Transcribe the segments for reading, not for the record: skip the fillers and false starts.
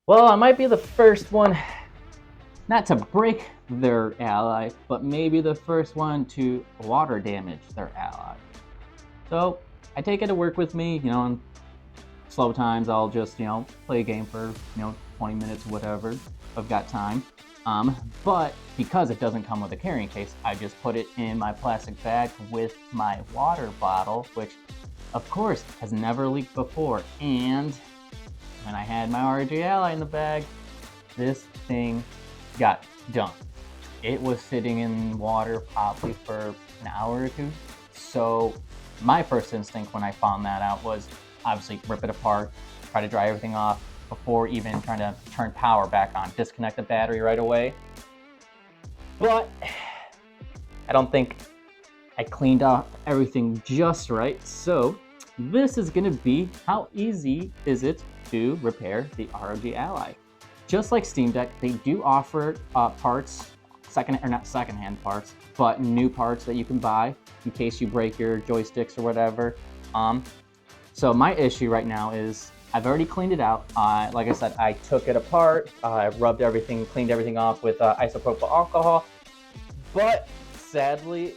Well, I might be the first one not to break their ally, but maybe the first one to water damage their ally. So I take it to work with me, on slow times. I'll just, play a game for, 20 minutes or whatever if I've got time. But because it doesn't come with a carrying case, I just put it in my plastic bag with my water bottle, which of course has never leaked before. And when I had my ROG Ally in the bag, this thing got dumped. It was sitting in water probably for an hour or two. So my first instinct when I found that out was obviously rip it apart, try to dry everything off before even trying to turn power back on, disconnect the battery right away. But I don't think I cleaned off everything just right. So this is gonna be how easy is it to repair the ROG Ally. Just like Steam Deck, they do offer parts, not secondhand parts, but new parts that you can buy in case you break your joysticks or whatever. So my issue right now is I've already cleaned it out. Like I said, I took it apart, I rubbed everything, cleaned everything off with isopropyl alcohol, but sadly,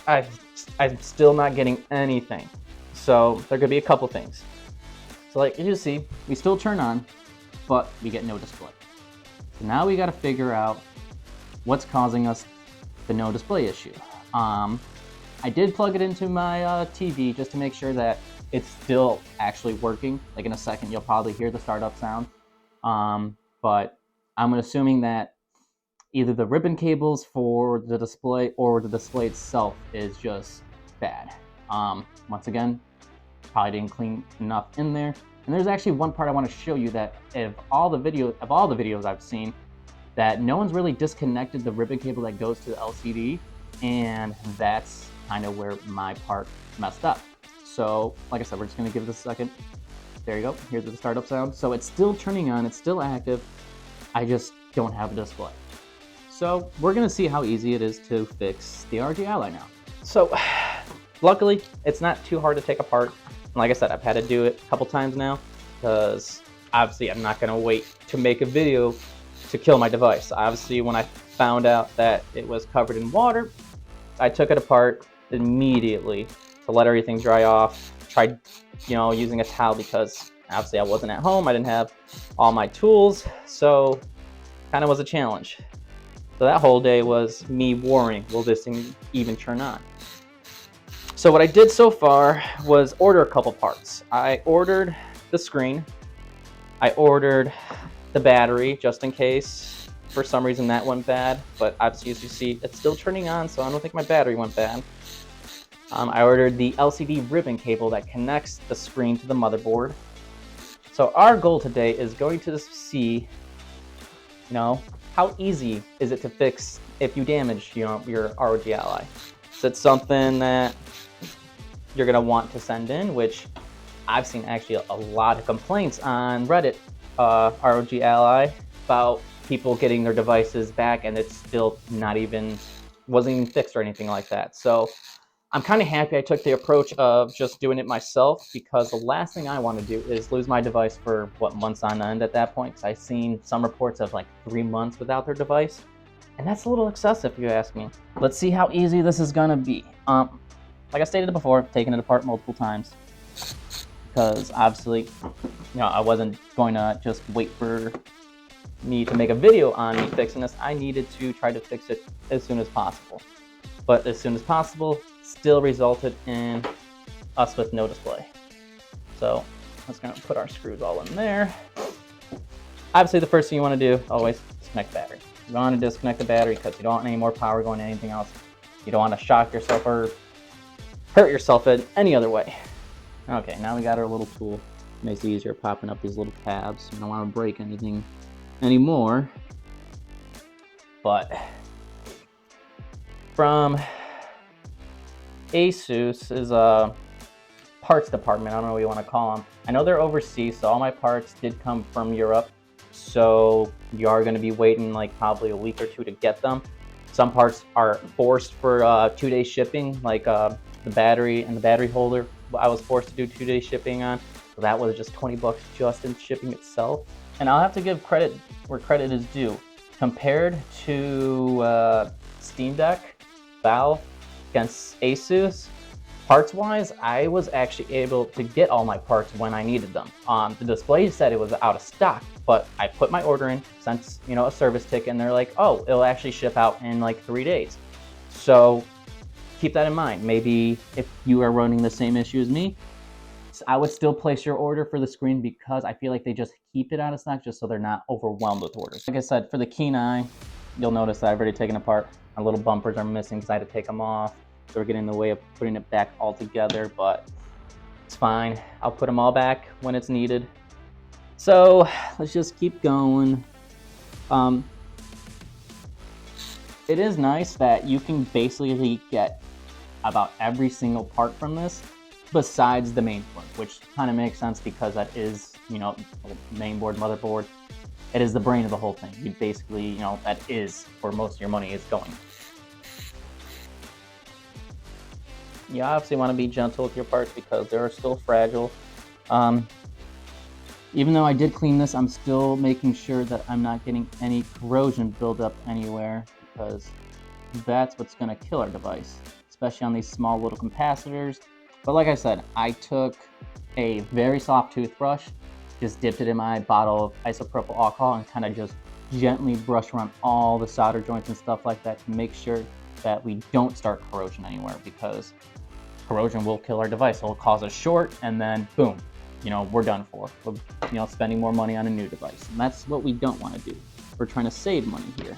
I'm still not getting anything. So there could be a couple things. So like you see, we still turn on, but we get no display. So now we got to figure out what's causing us the no display issue. I did plug it into my TV just to make sure that it's still actually working. Like in a second, you'll probably hear the startup sound. But I'm assuming that either the ribbon cables for the display or the display itself is just bad. Once again, probably didn't clean enough in there. And there's actually one part I want to show you that of all the videos I've seen, that no one's really disconnected the ribbon cable that goes to the LCD, and that's kind of where my part messed up. So, like I said, we're just going to give it a second. There you go. Here's the startup sound. So it's still turning on. It's still active. I just don't have a display. So we're going to see how easy it is to fix the ROG Ally now. So luckily, it's not too hard to take apart. And like I said, I've had to do it a couple times now because obviously I'm not going to wait to make a video to kill my device. Obviously, when I found out that it was covered in water, I took it apart immediately to let everything dry off. Tried, using a towel because obviously I wasn't at home. I didn't have all my tools, so kind of was a challenge. So that whole day was me worrying, will this thing even turn on? So what I did so far was order a couple parts. I ordered the screen. I ordered the battery just in case for some reason that went bad, but obviously as you see, it's still turning on, so I don't think my battery went bad. I ordered the LCD ribbon cable that connects the screen to the motherboard. So our goal today is going to see, how easy is it to fix if you damage, your ROG Ally? Is it something that you're gonna want to send in, which I've seen actually a lot of complaints on Reddit, ROG Ally, about people getting their devices back and it's still wasn't even fixed or anything like that. So I'm kind of happy I took the approach of just doing it myself, because the last thing I want to do is lose my device for months on end at that point, because I've seen some reports of like 3 months without their device, and that's a little excessive if you ask me. Let's see how easy this is gonna be. Like I stated before, I've taken it apart multiple times because obviously, I wasn't going to just wait for me to make a video on me fixing this. I needed to try to fix it as soon as possible. But as soon as possible still resulted in us with no display. So I'm just going to put our screws all in there. Obviously, the first thing you want to do, always disconnect the battery. You don't want to disconnect the battery because you don't want any more power going to anything else. You don't want to shock yourself or hurt yourself in any other way. Okay, now we got our little tool. Makes it easier popping up these little tabs. We don't want to break anything anymore. But from Asus is a parts department. I don't know what you want to call them. I know they're overseas, so all my parts did come from Europe. So you are going to be waiting like probably a week or two to get them. Some parts are forced for 2-day shipping, like the battery and the battery holder. I was forced to do 2-day shipping on. So that was just $20 just in shipping itself. And I'll have to give credit where credit is due. Compared to Steam Deck, Valve, against Asus, parts-wise, I was actually able to get all my parts when I needed them. The display said it was out of stock, but I put my order in, sent a service ticket, and they're like, oh, it'll actually ship out in like 3 days. So keep that in mind. Maybe if you are running the same issue as me, I would still place your order for the screen, because I feel like they just keep it out of stock just so they're not overwhelmed with orders. Like I said, for the Kenai, you'll notice that I've already taken apart. My little bumpers are missing because I had to take them off. They're getting in the way of putting it back all together, but it's fine. I'll put them all back when it's needed. So let's just keep going. It is nice that you can basically get about every single part from this, besides the main board, which kind of makes sense because that is, main board, motherboard. It is the brain of the whole thing. You basically, that is where most of your money is going. You obviously want to be gentle with your parts because they're still fragile. Even though I did clean this, I'm still making sure that I'm not getting any corrosion buildup anywhere, because that's what's going to kill our device, especially on these small little capacitors. But like I said, I took a very soft toothbrush, just dipped it in my bottle of isopropyl alcohol, and kind of just gently brush around all the solder joints and stuff like that to make sure that we don't start corrosion anywhere, because corrosion will kill our device. It'll cause a short, and then boom, we're done for. We're, spending more money on a new device. And that's what we don't want to do. We're trying to save money here.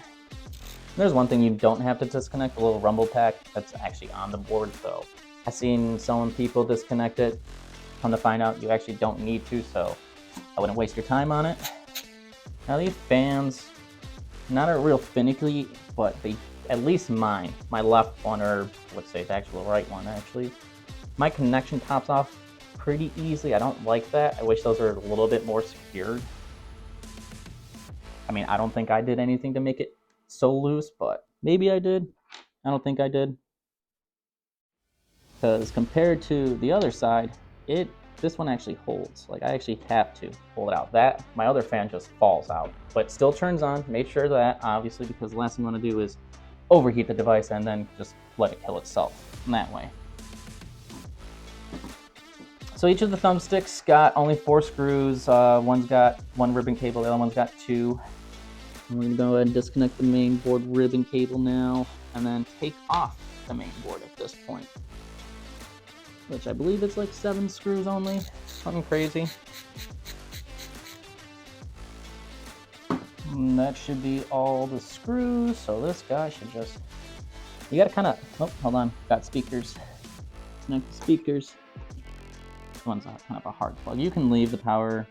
There's one thing you don't have to disconnect, a little rumble pack that's actually on the board. So I've seen some people disconnect it. Come to find out, you actually don't need to, so I wouldn't waste your time on it. Now these fans, not a real finicky, but they, at least mine, my left one, or let's say the actual right one actually, my connection pops off pretty easily. I don't like that. I wish those were a little bit more secured. I mean, I don't think I did anything to make it so loose, but maybe I did. I don't think I did. Because compared to the other side, this one actually holds. Like, I actually have to pull it out. My other fan just falls out, but still turns on. Make sure of that, obviously, because the last thing you want to do is overheat the device and then just let it kill itself in that way. So each of the thumbsticks got only 4 screws. One's got 1 ribbon cable, the other one's got 2. I'm going to go ahead and disconnect the main board ribbon cable now, and then take off the main board at this point, which I believe it's like 7 screws only, something crazy. And that should be all the screws, so this guy should just, you gotta kind of, oh, hold on, got speakers. Connect the speakers. This one's kind of a hard plug. You can leave your power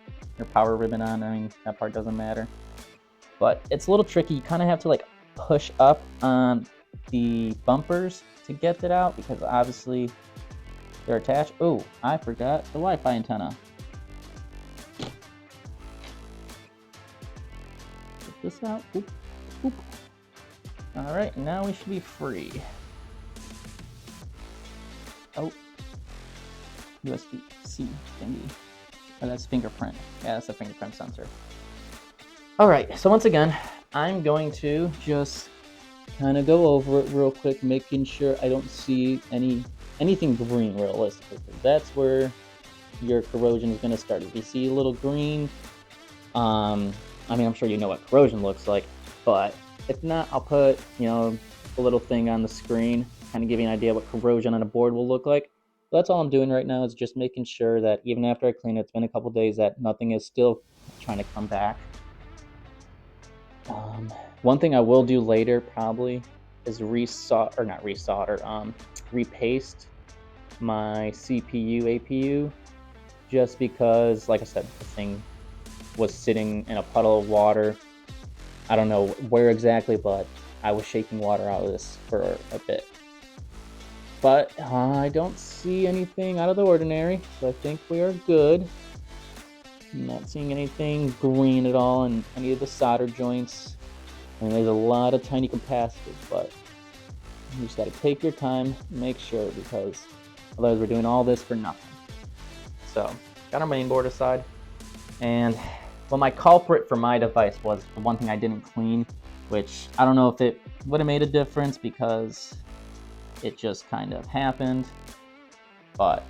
ribbon on, I mean, that part doesn't matter. But it's a little tricky, you kind of have to like push up on the bumpers to get it out, because obviously they're attached. Oh, I forgot the Wi-Fi antenna. Get this out. Oop, oop. All right, now we should be free. Oh, USB-C thingy. Oh, that's fingerprint. Yeah, that's a fingerprint sensor. All right, so once again, I'm going to just kind of go over it real quick, making sure I don't see anything green realistically. That's where your corrosion is going to start. If you see a little green, I mean, I'm sure you know what corrosion looks like, but if not, I'll put, a little thing on the screen, kind of give you an idea what corrosion on a board will look like. So that's all I'm doing right now, is just making sure that even after I clean it, it's been a couple days, that nothing is still trying to come back. One thing I will do later probably is repaste my CPU, APU, just because, like I said, the thing was sitting in a puddle of water. I don't know where exactly, but I was shaking water out of this for a bit. But I don't see anything out of the ordinary, so I think we are good. I'm not seeing anything green at all in any of the solder joints. And there's a lot of tiny capacitors, but you just got to take your time, make sure, because otherwise we're doing all this for nothing. So, got our main board aside, and Well, my culprit for my device was the one thing I didn't clean, which I don't know if it would have made a difference because it just kind of happened. But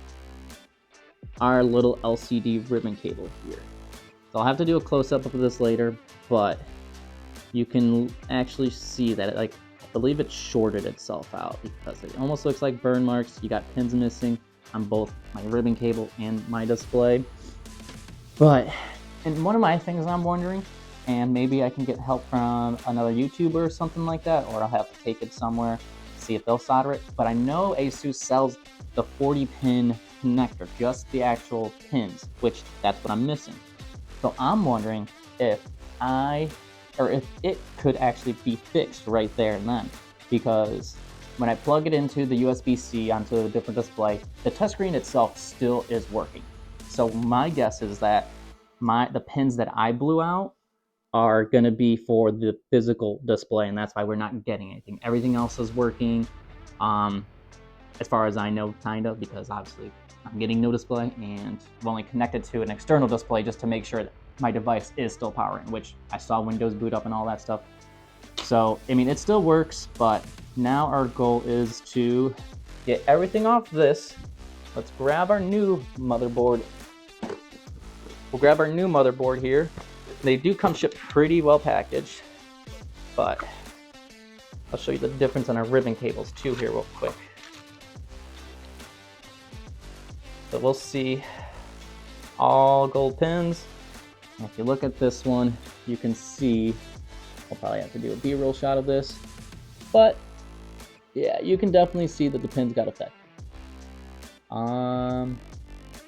our little LCD ribbon cable here. So I'll have to do a close-up of this later, but you can actually see that it, like, I believe it shorted itself out because it almost looks like burn marks. You got pins missing on both my ribbon cable and my display. But, and one of my things I'm wondering, and maybe I can get help from another YouTuber or something like that, or I'll have to take it somewhere, see if they'll solder it. But I know ASUS sells the 40-pin connector, just the actual pins, which that's what I'm missing. So I'm wondering if it could actually be fixed right there and then, because when I plug it into the USB-C onto a different display, the touchscreen itself still is working. So my guess is that the pins that I blew out are going to be for the physical display, and that's why we're not getting anything. Everything else is working, as far as I know, kind of, because obviously I'm getting no display, and I've only connected to an external display just to make sure that my device is still powering, which I saw Windows boot up and all that stuff. So, I mean, it still works, but now our goal is to get everything off this. Let's grab our new motherboard. We'll grab our new motherboard here. They do come shipped pretty well packaged, but I'll show you the difference on our ribbon cables too here real quick. So we'll see all gold pins. And if you look at this one, you can see, I'll probably have to do a B-roll shot of this, but yeah, you can definitely see that the pins got affected.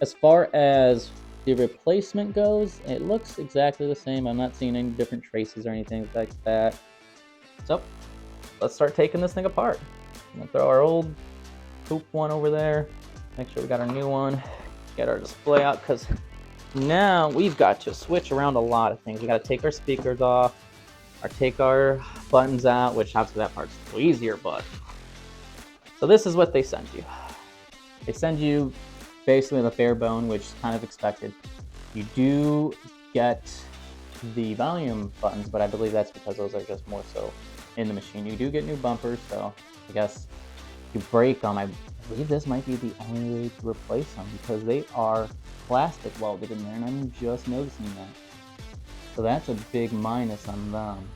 As far as the replacement goes, it looks exactly the same. I'm not seeing any different traces or anything like that. So let's start taking this thing apart. I'm gonna throw our old poop one over there, make sure we got our new one, get our display out, because now we've got to switch around a lot of things. We got to take our speakers off, or take our buttons out, which obviously that part's a little easier, but so this is what they send you. They send you basically the bare bone, which is kind of expected. You do get the volume buttons, but I believe that's because those are just more so in the machine. You do get new bumpers, so I guess if you break them, I believe this might be the only way to replace them because they are plastic welded in there, and I'm just noticing that. So that's a big minus on them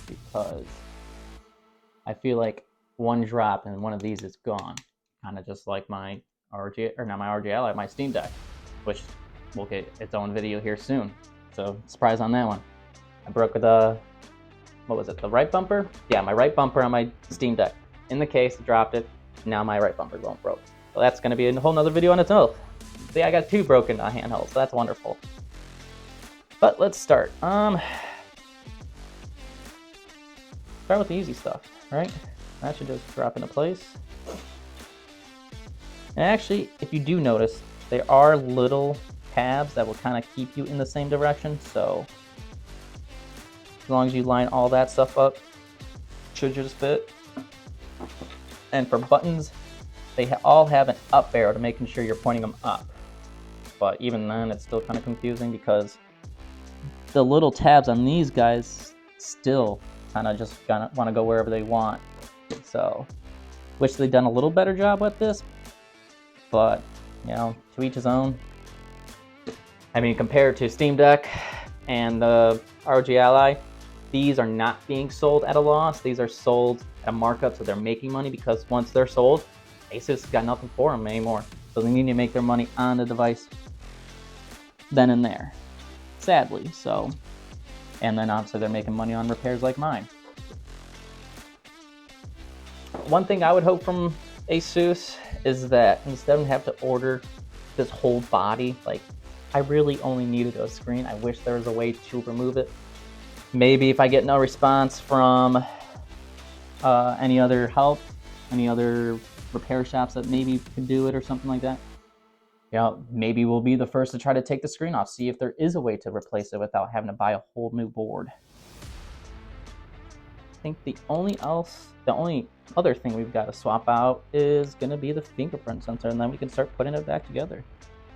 because I feel like one drop and one of these is gone. Kind of just like my ROG, or not my ROG Ally, my Steam Deck, which will get its own video here soon. So surprise on that one. I broke the, what was it, the right bumper? Yeah, my right bumper on my Steam Deck. In the case, dropped it. Now my right bumper won't broke. So that's going to be a whole nother video on its own. See, I got two broken handhelds, so that's wonderful. But let's start. Start with the easy stuff, right? That should just drop into place. And actually, if you do notice, there are little tabs that will kind of keep you in the same direction. So as long as you line all that stuff up, should just fit. And for buttons, they all have an up arrow to making sure you're pointing them up. But even then, it's still kind of confusing because the little tabs on these guys still kind of just want to go wherever they want. So, wish they'd done a little better job with this, but you know, to each his own. I mean, compared to Steam Deck and the ROG Ally, these are not being sold at a loss. These are sold at a markup, so they're making money because once they're sold, ASUS has got nothing for them anymore. So they need to make their money on the device then and there, sadly. So, and then obviously they're making money on repairs like mine. One thing I would hope from ASUS is that instead of having to order this whole body, like I really only needed a screen. I wish there was a way to remove it. Maybe if I get no response from any other help, any other repair shops that maybe can do it or something like that, you know, maybe we'll be the first to try to take the screen off, see if there is a way to replace it without having to buy a whole new board. I think the only other thing we've got to swap out is going to be the fingerprint sensor, and then we can start putting it back together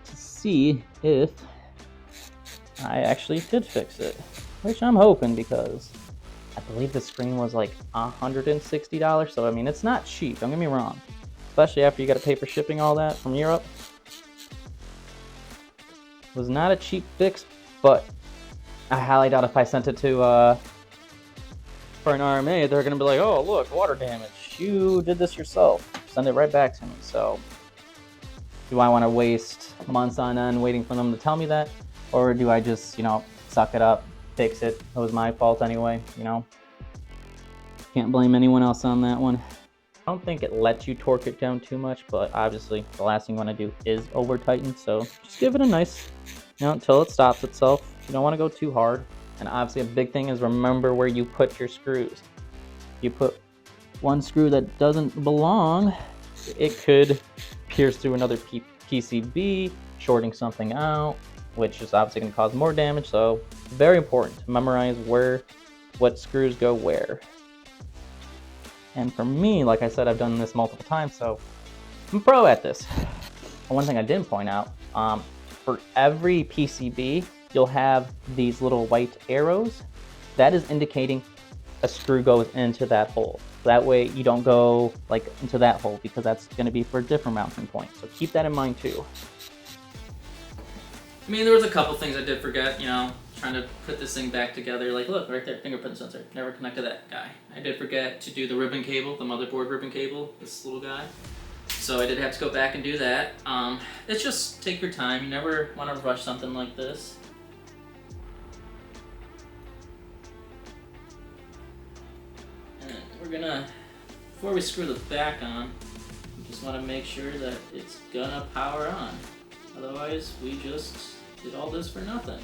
to see if I actually did fix it, which I'm hoping, because I believe the screen was like $160. So I mean, it's not cheap, don't get me wrong, especially after you got to pay for shipping all that from Europe. It was not a cheap fix, but I highly doubt if I sent it to for an RMA, they're gonna be like, oh look, water damage, you did this yourself, send it right back to me. So do I want to waste months on end waiting for them to tell me that, or do I just, you know, suck it up, fix it? It was my fault anyway, you know. Can't blame anyone else on that one. I don't think it lets you torque it down too much, but obviously the last thing you want to do is over tighten. So just give it a nice, you know, until it stops itself. You don't want to go too hard. And obviously a big thing is remember where you put your screws. You put one screw that doesn't belong, it could pierce through another PCB, shorting something out, which is obviously going to cause more damage. So very important to memorize what screws go where. And for me, like I said, I've done this multiple times, so I'm a pro at this. One thing I didn't point out, for every PCB, you'll have these little white arrows. That is indicating a screw goes into that hole. That way you don't go like into that hole, because that's going to be for a different mounting point. So keep that in mind too. I mean, there was a couple things I did forget, you know, trying to put this thing back together. Like, look, right there, fingerprint sensor. Never connected that guy. I did forget to do the ribbon cable, the motherboard ribbon cable, this little guy. So I did have to go back and do that. It's just take your time. You never want to rush something like this. And we're gonna, before we screw the back on, we just want to make sure that it's gonna power on. Otherwise, we just did all this for nothing.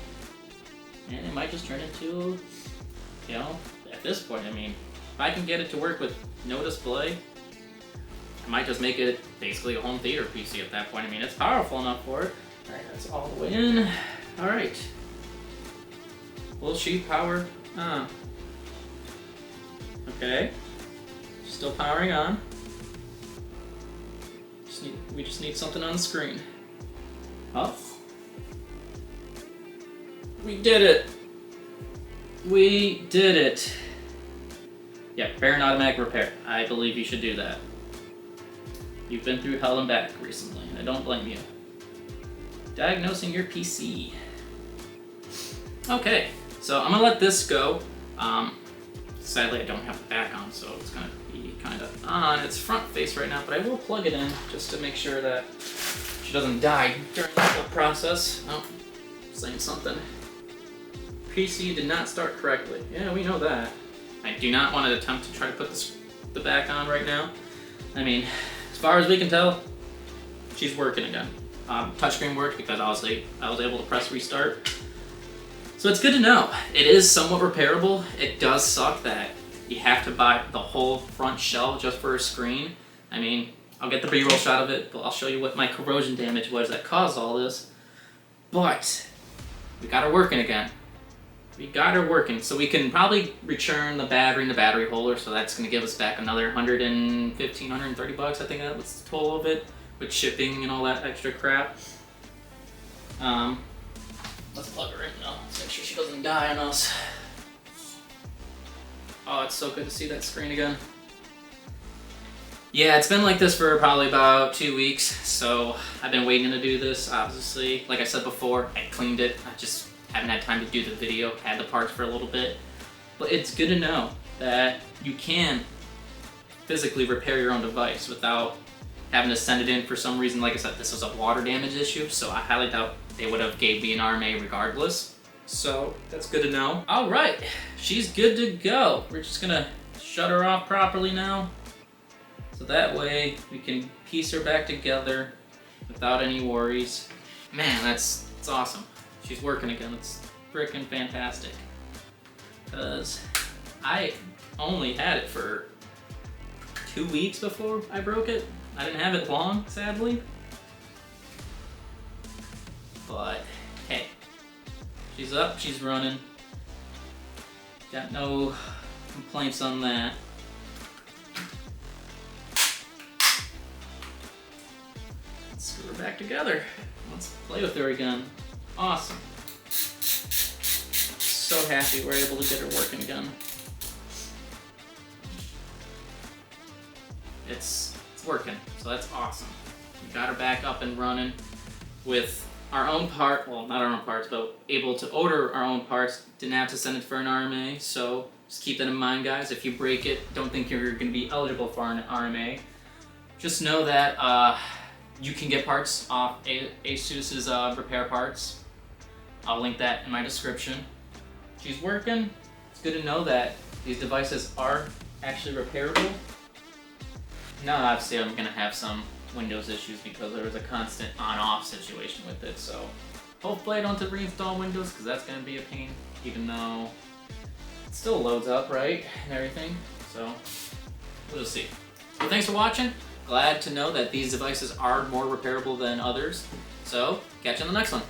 And it might just turn into, you know, at this point, I mean, if I can get it to work with no display, I might just make it basically a home theater PC at that point. I mean, it's powerful enough for it. Alright, that's all the way in. Alright. Full sheet power on. Okay. Still powering on. We just need something on the screen. Oh. We did it! We did it! Yeah, repair and automatic repair. I believe you should do that. You've been through hell and back recently, and I don't blame you. Diagnosing your PC. Okay, so I'm gonna let this go. Sadly, I don't have the back on, so it's gonna be kind of on its front face right now, but I will plug it in just to make sure that she doesn't die during the whole process. Oh, saying something. PC did not start correctly. Yeah, we know that. I do not want to attempt to try to put the back on right now. I mean, as far as we can tell, she's working again. Touchscreen worked because obviously I was able to press restart. So it's good to know. It is somewhat repairable. It does suck that you have to buy the whole front shell just for a screen. I mean, I'll get the B-roll shot of it, but I'll show you what my corrosion damage was that caused all this. But we got her working again. We got her working, so we can probably return the battery and the battery holder, so that's going to give us back another $115, $130 bucks. I think that was the total of it, with shipping and all that extra crap. Let's plug her in now. Let's make sure she doesn't die on us. Oh, it's so good to see that screen again. Yeah, it's been like this for probably about 2 weeks, so I've been waiting to do this, obviously. Like I said before, I cleaned it. I just haven't had time to do the video, had the parts for a little bit. But it's good to know that you can physically repair your own device without having to send it in for some reason. Like I said, this was a water damage issue, so I highly doubt they would have gave me an RMA regardless. So that's good to know. All right, she's good to go. We're just gonna shut her off properly now. So that way we can piece her back together without any worries. Man, that's awesome. She's working again. It's freaking fantastic. Because I only had it for 2 weeks before I broke it. I didn't have it long, sadly. But hey, she's up, she's running. Got no complaints on that. Let's screw her back together. Let's play with her again. Awesome. so happy we're able to get her working again. It's working, so that's awesome. We got her back up and running with our own part, well, not our own parts, but able to order our own parts. Didn't have to send it for an RMA, so just keep that in mind, guys. If you break it, don't think you're going to be eligible for an RMA. Just know that you can get parts off Asus's repair parts. I'll link that in my description. She's working. It's good to know that these devices are actually repairable. Now, obviously, I'm going to have some Windows issues because there was a constant on-off situation with it, so hopefully I don't have to reinstall Windows because that's going to be a pain, even though it still loads up, right, and everything, so we'll just see. So thanks for watching. Glad to know that these devices are more repairable than others, so catch you on the next one.